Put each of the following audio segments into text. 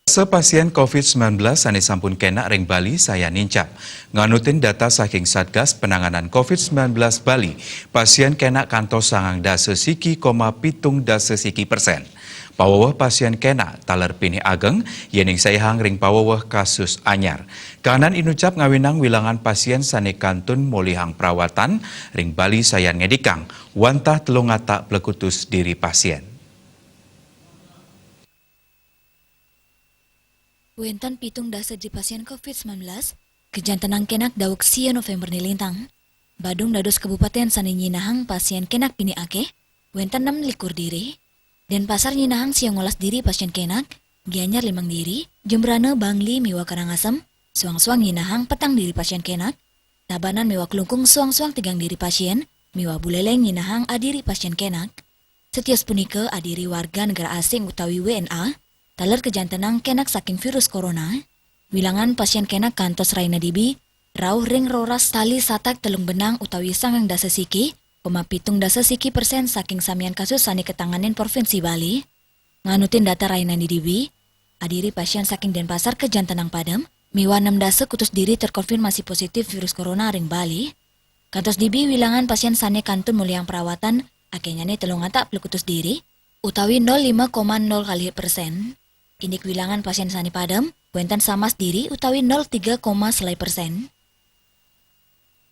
Pasien COVID-19 ane sampun kena ring Bali saya nincap. Nganutin data saking Satgas Penanganan COVID-19 Bali, pasien kena kantos sangang dasa siki koma pitung dasa siki persen. Pawawah pasien kena taler pini ageng, yening sayhang ring pawawah kasus anyar. Kanan inucap ngawinang wilangan pasien sane kantun molihang perawatan, ring Bali saya ngedikang, wantah telungata plekutus diri pasien. Wentan pitung dasa di pasien COVID-19, kejantanang kenak dawak sia November nilintang. Badung dados kabupaten sana nyinahang pasien kenak pini ake, wentan 6 likur diri. Dan pasar nyinahang siang ngolas diri pasien kenak, gianyar 5 diri, jembrana bangli miwa karangasem, suang-suang nyinahang petang diri pasien kenak, tabanan miwa kelungkung suang-suang 3 diri pasien, miwa buleleng nyinahang adiri pasien kenak. Setios punika adiri warga negara asing utawi WNA, taler kejantanang kenak saking virus corona, wilangan pasien kenak kantos raina dibi, rauh ring roras tali satak telung benang utawi sangang dasa siki, pitung dasa siki persen saking samian kasus sani ketanganin Provinsi Bali. Nganutin data raina dibi, adiri pasien saking Denpasar kejantanang Padam, miwa 6 dasa kutus diri terkonfirmasi positif virus corona ring Bali. Kantos dibi wilangan pasien sane kantun muliang perawatan, akenyane telung ata kutus diri, utawi 0,5,0 kali%. Indik wilangan pasien sani Padam, wentan samas diri utawi 0,3,1%.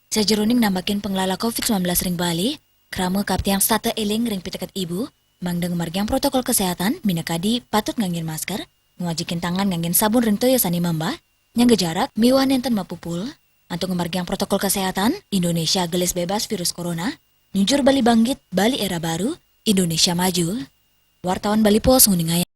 Sejeruning nambakin pengelola COVID-19 ring Bali, krama kaptiang stata eling ring pitekat ibu, mangdeng margiang protokol kesehatan, minakadi patut ngangin masker, ngajikin tangan ngangin sabun ring toyo sani mamba, nyangga jarak, miwan enten mapupul, antuk margiang protokol kesehatan, Indonesia gelis bebas virus corona, nyujur Bali bangkit, Bali era baru, Indonesia maju. Wartawan Bali Pos nguningai.